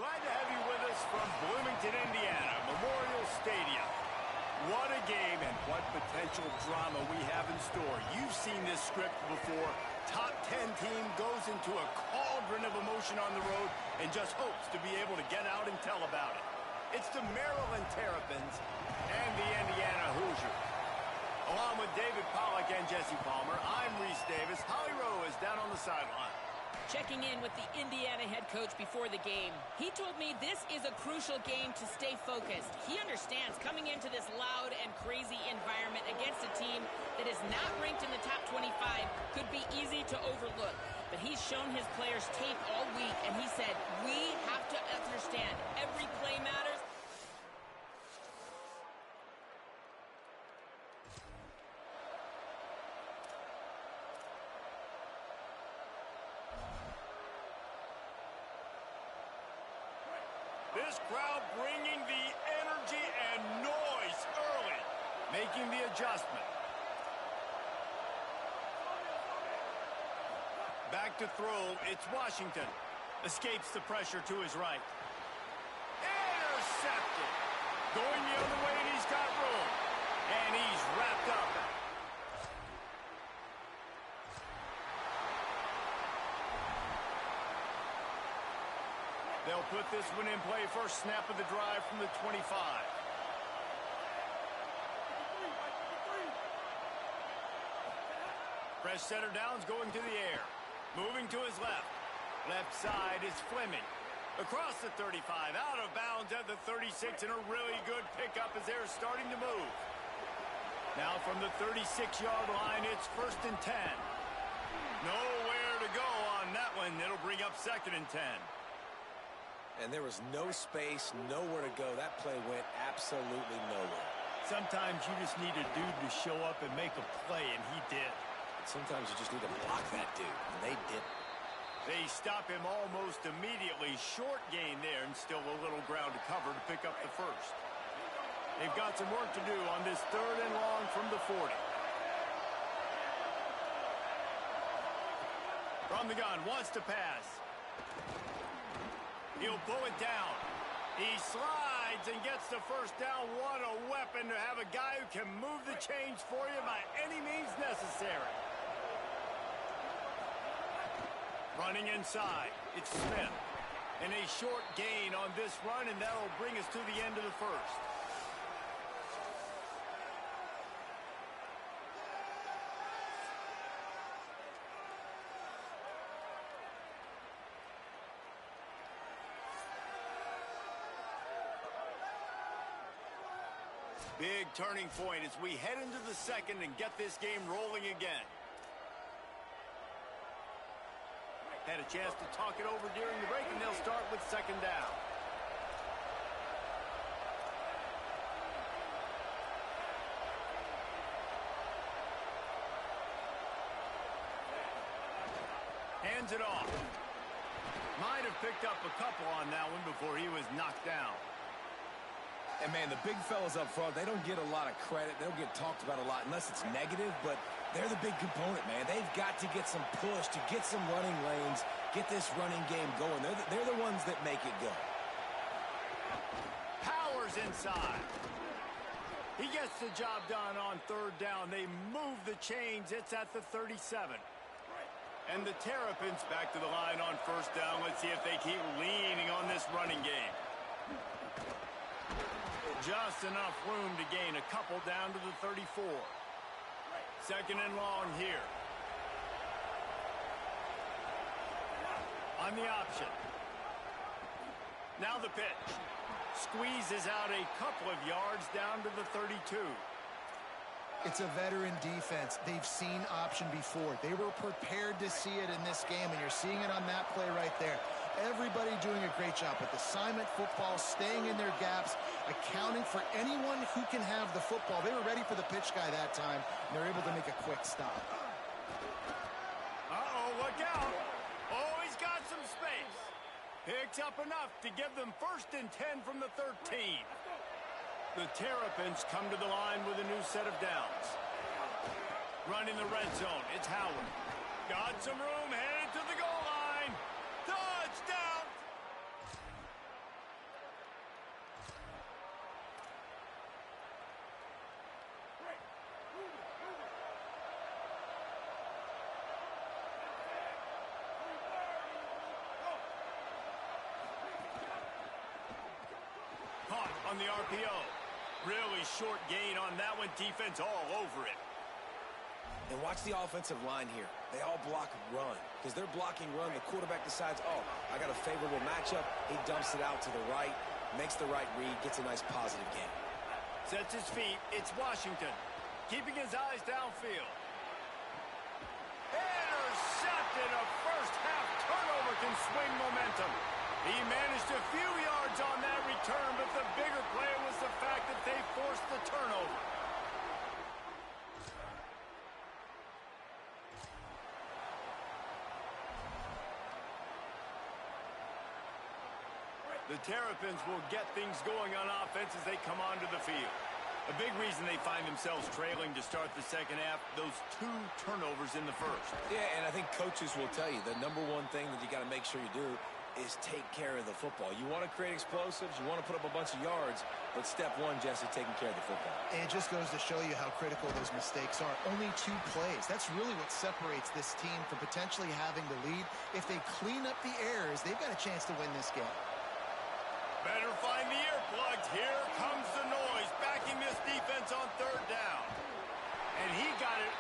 Glad to have you with us from Bloomington, Indiana, Memorial Stadium. What a game and what potential drama we have in store. You've seen this script before. Top 10 team goes into a cauldron of emotion on the road and just hopes to be able to get out and tell about it. It's the Maryland Terrapins and the Indiana Hoosiers. Along with David Pollack and Jesse Palmer, I'm Reese Davis. Holly Rowe is down on the sideline. Checking in with the Indiana head coach before the game. He told me this is a crucial game to stay focused. He understands coming into this loud and crazy environment against a team that is not ranked in the top 25 could be easy to overlook. But he's shown his players tape all week, and he said, we have to understand every play matters. This crowd bringing the energy and noise early, making the adjustment. Back to throw, it's Washington. Escapes the pressure to his right. Intercepted. Going the other way, and he's got room. And he's wrapped up. They'll put this one in play. First snap of the drive from the 25. Fresh setter downs going to the air. Moving to his left. Left side is Fleming. Across the 35. Out of bounds at the 36. And a really good pickup as they're starting to move. Now from the 36-yard line, it's 1st and 10. Nowhere to go on that one. It'll bring up 2nd and 10. And there was no space, nowhere to go. That play went absolutely nowhere. Sometimes you just need a dude to show up and make a play, and he did. And sometimes you just need to block that dude, and they didn't. They stop him almost immediately. Short gain there, and still a little ground to cover to pick up the first. They've got some work to do on this 3rd and long from the 40. From the gun, wants to pass. He'll pull it down. He slides and gets the first down. What a weapon to have a guy who can move the chains for you by any means necessary. Running inside, it's Smith. And a short gain on this run, and that'll bring us to the end of the first. Big turning point as we head into the second and get this game rolling again. Had a chance to talk it over during the break, and they'll start with 2nd down. Hands it off. Might have picked up a couple on that one before he was knocked down. And, man, the big fellas up front, they don't get a lot of credit. They don't get talked about a lot unless it's negative, but they're the big component, man. They've got to get some push to get some running lanes, get this running game going. They're the ones that make it go. Powers inside. He gets the job done on 3rd down. They move the chains. It's at the 37. And the Terrapins back to the line on 1st down. Let's see if they keep leaning on this running game. Just enough room to gain a couple down to the 34. 2nd and long here. On the option. Now the pitch. Squeezes out a couple of yards down to the 32. It's a veteran defense. They've seen option before. They were prepared to see it in this game, and you're seeing it on that play right there. Everybody doing a great job with assignment football, staying in their gaps, accounting for anyone who can have the football. They were ready for the pitch guy that time, and they're able to make a quick stop. Uh-oh, look out. Oh, he's got some space. Picks up enough to give them 1st and 10 from the 13. The Terrapins come to the line with a new set of downs. Running the red zone, it's Howard. Got some room, headed to the goal line. Touchdown! on the RPO. Really short gain on that one. Defense all over it. And watch the offensive line here. They all block run. Because they're blocking run, the quarterback decides, oh, I got a favorable matchup. He dumps it out to the right, makes the right read, gets a nice positive gain. Sets his feet. It's Washington. Keeping his eyes downfield. Intercepted. A first-half turnover can swing momentum. He managed a few yards on that return, but the bigger play was the fact that they forced the turnover. The Terrapins will get things going on offense as they come onto the field. A big reason they find themselves trailing to start the second half, those 2 turnovers in the first. Yeah, and I think coaches will tell you the number one thing that you got to make sure you do is take care of the football. You want to create explosives, you want to put up a bunch of yards, but step one, Jesse, taking care of the football. It just goes to show you how critical those mistakes are. Only 2 plays. That's really what separates this team from potentially having the lead. If they clean up the errors, they've got a chance to win this game. Better find the earplugs. Here comes the noise, backing this defense on third down. And he got it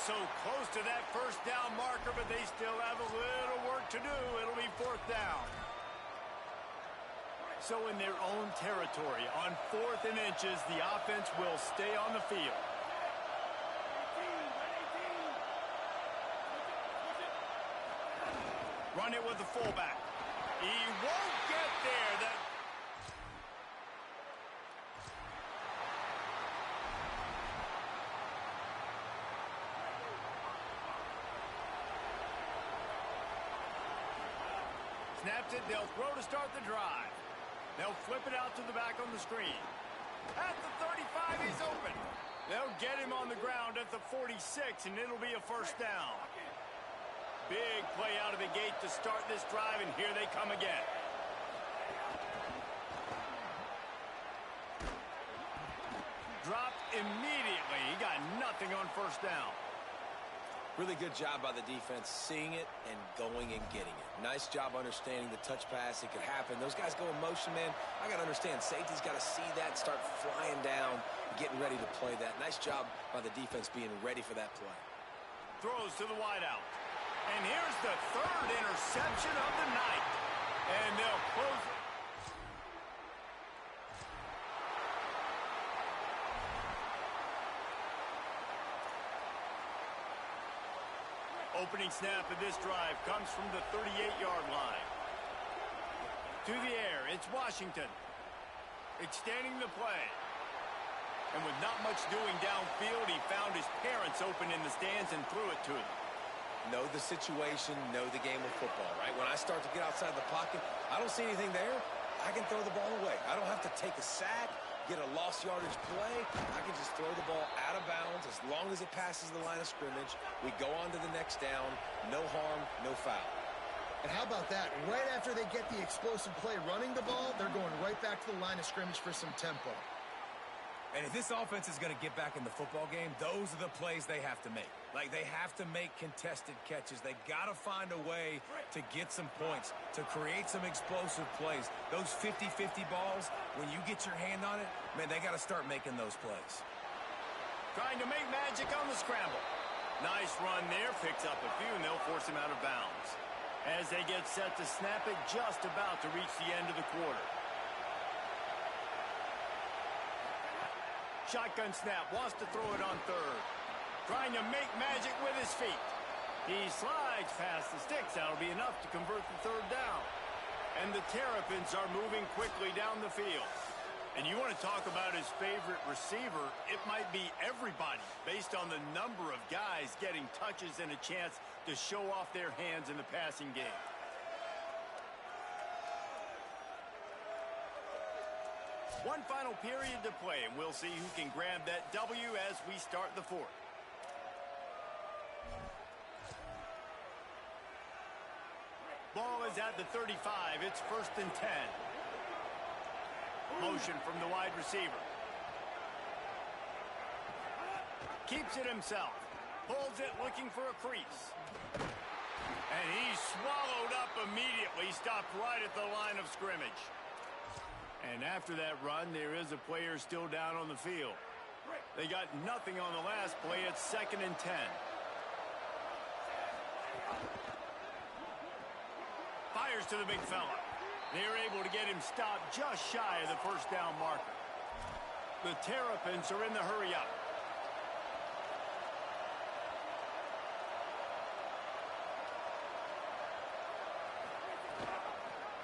so close to that first down marker, but they still have a little work to do. It'll be 4th down. So in their own territory, on 4th and inches, the offense will stay on the field. Run it with the fullback. He won't get there. Snaps it, they'll throw to start the drive. They'll flip it out to the back on the screen. At the 35, he's open. They'll get him on the ground at the 46, and it'll be a first down. Big play out of the gate to start this drive, and here they come again. Dropped immediately. He got nothing on first down. Really good job by the defense, seeing it and going and getting it. Nice job understanding the touch pass. It could happen. Those guys go in motion, man. I got to understand, safety's got to see that, start flying down, getting ready to play that. Nice job by the defense being ready for that play. Throws to the wideout. And here's the 3rd interception of the night. And they'll close it. Opening snap of this drive comes from the 38-yard line. To the air, it's Washington. Extending the play. And with not much doing downfield, he found his parents open in the stands and threw it to them. Know the situation, know the game of football, right? When I start to get outside the pocket, I don't see anything there. I can throw the ball away. I don't have to take a sack, get a lost yardage play. I can just throw the ball out of bounds as long as it passes the line of scrimmage. We go on to the next down. No harm, no foul. And how about that? Right after they get the explosive play running the ball, they're going right back to the line of scrimmage for some tempo. And if this offense is going to get back in the football game, those are the plays they have to make. Like, they have to make contested catches. They got to find a way to get some points, to create some explosive plays. Those 50-50 balls, when you get your hand on it, man, they got to start making those plays. Trying to make magic on the scramble. Nice run there, picks up a few, and they'll force him out of bounds. As they get set to snap it, just about to reach the end of the quarter. Shotgun snap, wants to throw it on 3rd. Trying to make magic with his feet. He slides past the sticks. That'll be enough to convert the 3rd down. And the Terrapins are moving quickly down the field. And you want to talk about his favorite receiver, it might be everybody based on the number of guys getting touches and a chance to show off their hands in the passing game. One final period to play, and we'll see who can grab that W as we start the 4th. Ball is at the 35. It's 1st and 10. Motion from the wide receiver. Keeps it himself. Pulls it looking for a crease. And he's swallowed up immediately. Stopped right at the line of scrimmage. And after that run, there is a player still down on the field. They got nothing on the last play. It's 2nd and 10. Fires to the big fella. They're able to get him stopped just shy of the first down marker. The Terrapins are in the hurry-up.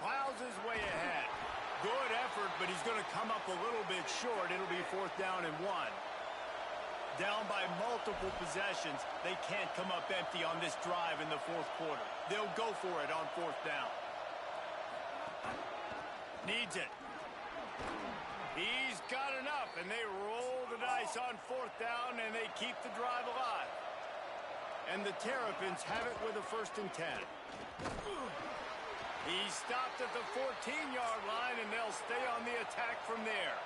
Plows his way ahead. Good effort, but he's going to come up a little bit short. It'll be 4th down and 1. Down by multiple possessions. They can't come up empty on this drive in the 4th quarter. They'll go for it on 4th down. Needs it. He's got enough, and they roll the dice on 4th down, and they keep the drive alive. And the Terrapins have it with a 1st and 10. He stopped at the 14-yard line, and they'll stay on the attack from there.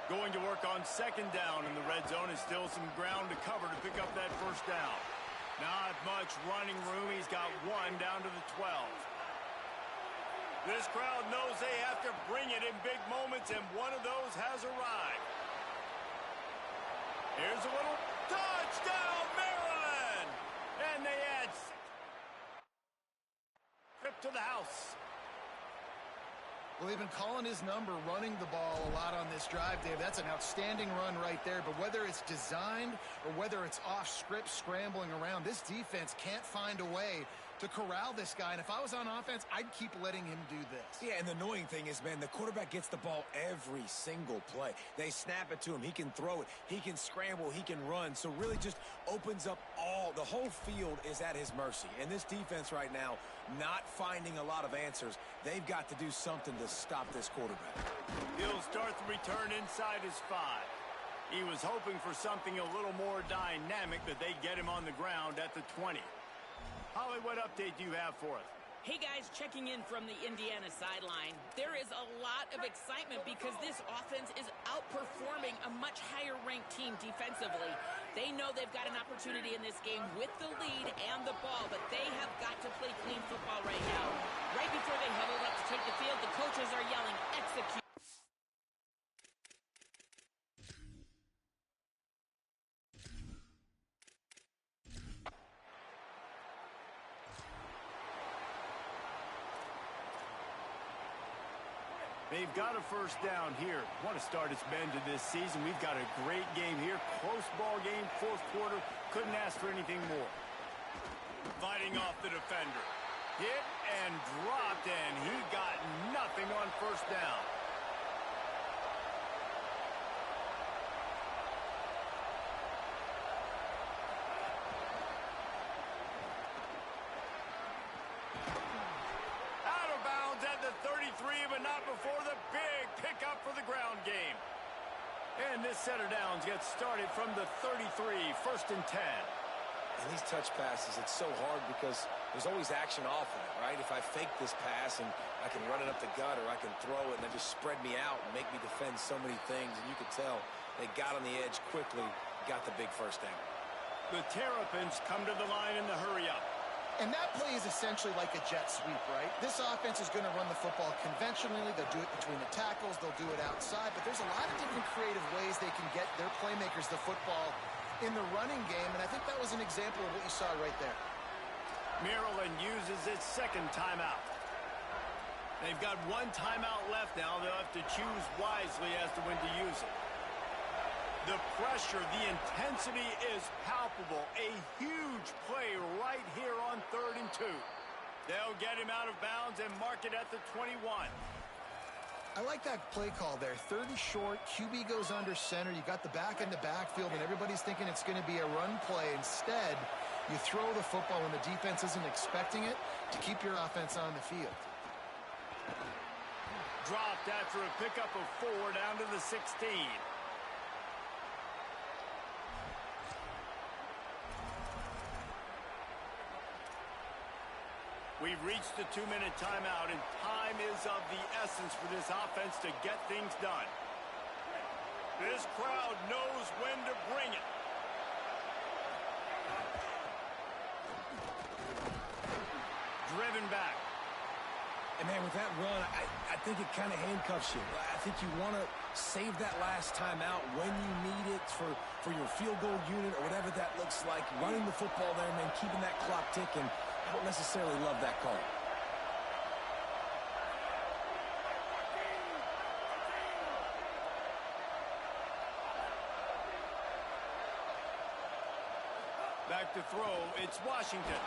Going to work on 2nd down in the red zone, and still some ground to cover to pick up that 1st down. Not much running room. He's got 1 down to the 12. This crowd knows they have to bring it in big moments, and one of those has arrived. Here's a little touchdown, Maryland! And they add trip to the house. Well, they've been calling his number, running the ball a lot on this drive, Dave. That's an outstanding run right there. But whether it's designed or whether it's off script, scrambling around, this defense can't find a way to corral this guy. And if I was on offense, I'd keep letting him do this. Yeah, and the annoying thing is, man, the quarterback gets the ball every single play. They snap it to him. He can throw it. He can scramble. He can run. So really just opens up the whole field is at his mercy. And this defense right now, not finding a lot of answers. They've got to do something to stop this quarterback. He'll start the return inside his 5. He was hoping for something a little more dynamic, but they get him on the ground at the 20. Holly, what update do you have for us? Hey guys, checking in from the Indiana sideline. There is a lot of excitement because this offense is outperforming a much higher-ranked team defensively. They know they've got an opportunity in this game with the lead and the ball, but they have got to play clean football right now. Right before they huddled up to take the field, the coaches are yelling, execute. They've got a 1st down here. What a start it's been to this season. We've got a great game here. Close ball game, 4th quarter. Couldn't ask for anything more. Fighting off the defender. Hit and dropped, and he got nothing on 1st down. But not before the big pickup for the ground game. And this set of downs gets started from the 33, 1st and 10. And these touch passes, it's so hard because there's always action off of it, right? If I fake this pass and I can run it up the gut or I can throw it and they just spread me out and make me defend so many things, and you could tell they got on the edge quickly, got the big 1st down. The Terrapins come to the line in the hurry-up. And that play is essentially like a jet sweep, right? This offense is going to run the football conventionally. They'll do it between the tackles. They'll do it outside. But there's a lot of different creative ways they can get their playmakers the football in the running game. And I think that was an example of what you saw right there. Maryland uses its 2nd timeout. They've got 1 timeout left now. They'll have to choose wisely as to when to use it. The pressure, the intensity is palpable. A huge play right here on 3rd and 2. They'll get him out of bounds and mark it at the 21. I like that play call there. 3rd and short, QB goes under center. You got the back in the backfield, and everybody's thinking it's going to be a run play. Instead, you throw the football when the defense isn't expecting it to keep your offense on the field. Dropped after a pickup of 4 down to the 16. We've reached the 2-minute timeout, and time is of the essence for this offense to get things done. This crowd knows when to bring it. Driven back. And, man, with that run, I think it kind of handcuffs you. I think you want to save that last time out when you need it for your field goal unit or whatever that looks like. Running the football there, man, keeping that clock ticking. I don't necessarily love that call. Back to throw, it's Washington.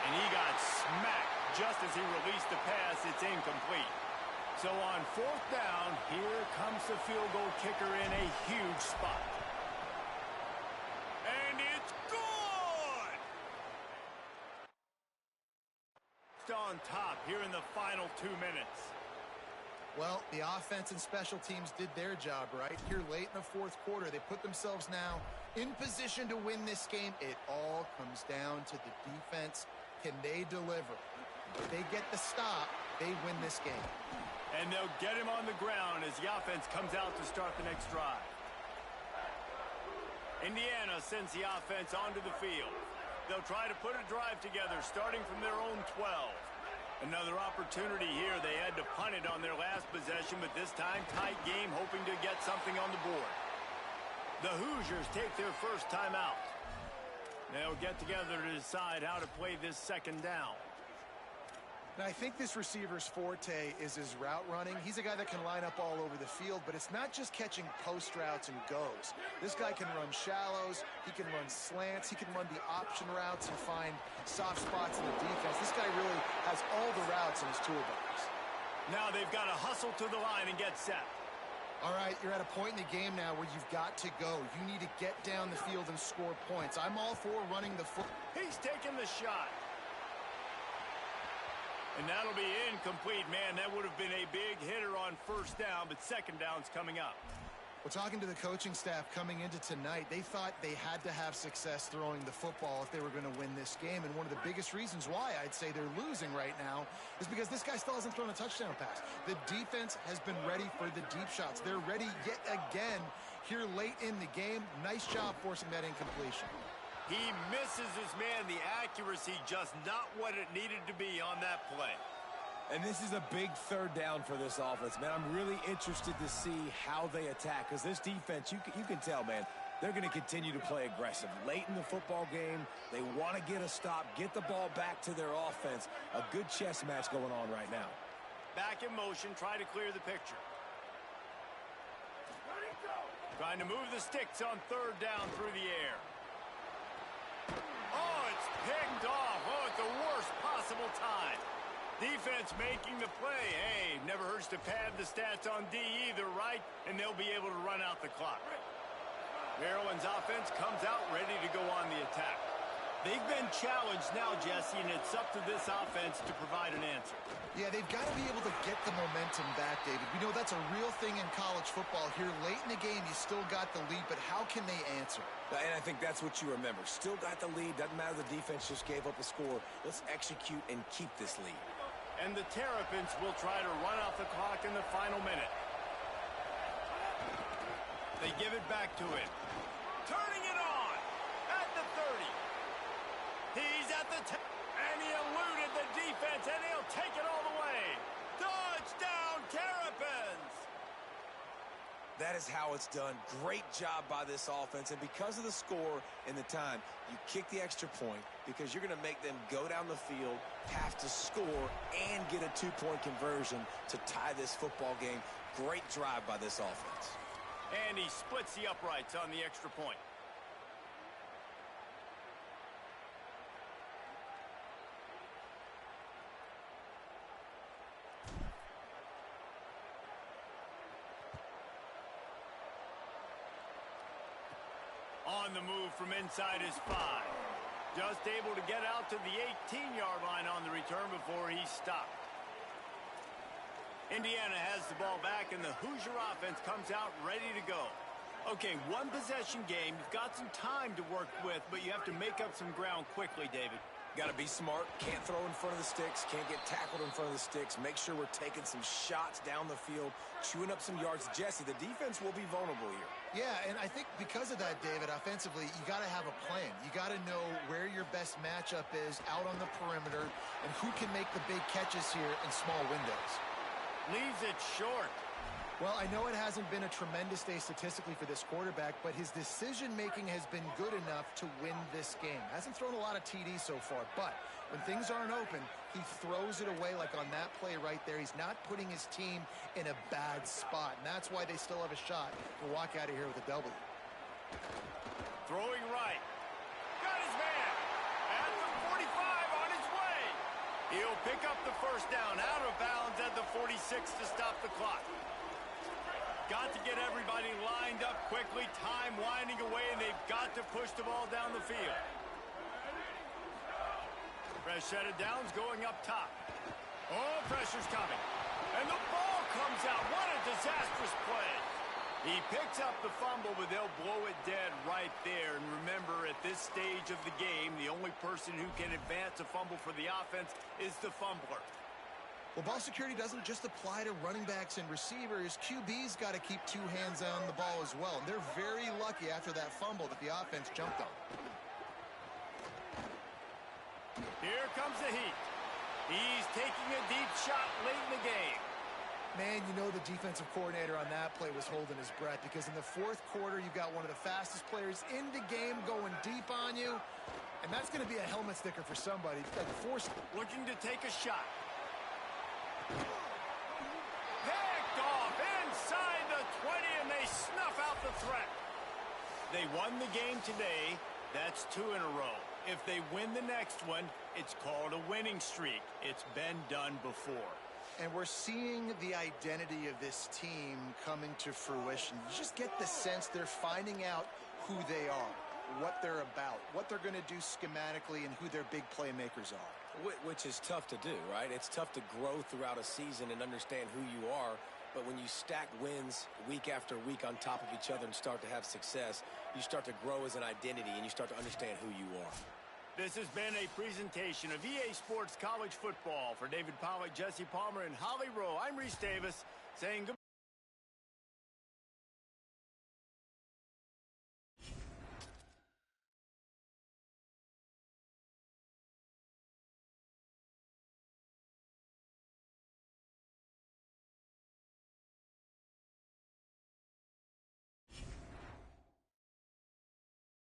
And he got smacked just as he released the pass. It's incomplete. So on fourth down, here comes the field goal kicker in a huge spot. And it's good! On top here in the final 2 minutes. Well, the offense and special teams did their job, right? Here late in the fourth quarter, they put themselves now in position to win this game. It all comes down to the defense. Can they deliver? If they get the stop, they win this game. And they'll get him on the ground as the offense comes out to start the next drive. Indiana sends the offense onto the field. They'll try to put a drive together starting from their own 12. Another opportunity here. They had to punt it on their last possession, but this time tight game, hoping to get something on the board. The Hoosiers take their first time out. They'll get together to decide how to play this second down. Now, I think this receiver's forte is his route running. He's a guy that can line up all over the field, but it's not just catching post routes and goes. This guy can run shallows, he can run slants, he can run the option routes and find soft spots in the defense. This guy really has all the routes in his toolbox. Now they've got to hustle to the line and get set. All right, you're at a point in the game now where you've got to go. You need to get down the field and score points. I'm all for running the foot. He's taking the shot. And that'll be incomplete. Man, that would have been a big hitter on first down, but second down's coming up. Well, talking to the coaching staff coming into tonight, they thought they had to have success throwing the football if they were going to win this game. And one of the biggest reasons why I'd say they're losing right now is because this guy still hasn't thrown a touchdown pass. The defense has been ready for the deep shots. They're ready yet again here late in the game. Nice job forcing that incompletion. He misses his man. The accuracy just not what it needed to be on that play. And this is a big third down for this offense, man. I'm really interested to see how they attack because this defense, you can tell, man, they're going to continue to play aggressive. Late in the football game, they want to get a stop, get the ball back to their offense. A good chess match going on right now. Back in motion, try to clear the picture. Trying to move the sticks on third down through the air. Oh, it's picked off. Oh, at the worst possible time. Defense making the play. Hey, never hurts to pad the stats on D either, right? And they'll be able to run out the clock. Maryland's offense comes out ready to go on the attack. They've been challenged now, Jesse, and it's up to this offense to provide an answer. Yeah, they've got to be able to get the momentum back, David. We know that's a real thing in college football. Here late in the game, you still got the lead, but how can they answer? And I think that's what you remember. Still got the lead. Doesn't matter the defense just gave up a score. Let's execute and keep this lead. And the Terrapins will try to run off the clock in the final minute. They give it back to him. Turning it on at the 30. He's at the 10. And he eluded the defense, and he'll take it all the way. Touchdown, Terrapins! That is how it's done. Great job by this offense. And because of the score and the time, you kick the extra point because you're going to make them go down the field, have to score, and get a two-point conversion to tie this football game. Great drive by this offense. And he splits the uprights on the extra point. On the move from inside his 5. Just able to get out to the 18-yard line on the return before he's stopped. Indiana has the ball back, and the Hoosier offense comes out ready to go. Okay, one possession game. You've got some time to work with, but you have to make up some ground quickly, David. Got to be smart. Can't throw in front of the sticks. Can't get tackled in front of the sticks. Make sure we're taking some shots down the field, chewing up some yards. Jesse, the defense will be vulnerable here. Yeah, and I think because of that, David, offensively, you got to have a plan. You got to know where your best matchup is out on the perimeter and who can make the big catches here in small windows. Leaves it short. Well, I know it hasn't been a tremendous day statistically for this quarterback, but his decision-making has been good enough to win this game. Hasn't thrown a lot of TDs so far, but when things aren't open, he throws it away like on that play right there. He's not putting his team in a bad spot, and that's why they still have a shot to walk out of here with a W. Throwing right. Got his man. At the 45 on his way. He'll pick up the first down out of bounds at the 46 to stop the clock. Got to get everybody lined up quickly, time winding away, and they've got to push the ball down the field. Fresh set of downs going up top. Oh, pressure's coming. And the ball comes out. What a disastrous play. He picks up the fumble, but they'll blow it dead right there. And remember, at this stage of the game, the only person who can advance a fumble for the offense is the fumbler. Well, ball security doesn't just apply to running backs and receivers. QB's got to keep two hands on the ball as well. And they're very lucky after that fumble that the offense jumped on. Here comes the heat. He's taking a deep shot late in the game. Man, you know the defensive coordinator on that play was holding his breath because in the fourth quarter, you've got one of the fastest players in the game going deep on you. And that's going to be a helmet sticker for somebody. Looking to take a shot. Picked off inside the 20, and they snuff out the threat. They won the game today. That's 2 in a row. If they win the next one, it's called a winning streak. It's been done before. And we're seeing the identity of this team coming to fruition. You just get the sense they're finding out who they are, what they're about, what they're going to do schematically, and who their big playmakers are. Which is tough to do, right? It's tough to grow throughout a season and understand who you are. But when you stack wins week after week on top of each other and start to have success, you start to grow as an identity and you start to understand who you are. This has been a presentation of EA Sports College Football. For David Pollack, Jesse Palmer, and Holly Rowe, I'm Reese Davis saying goodbye.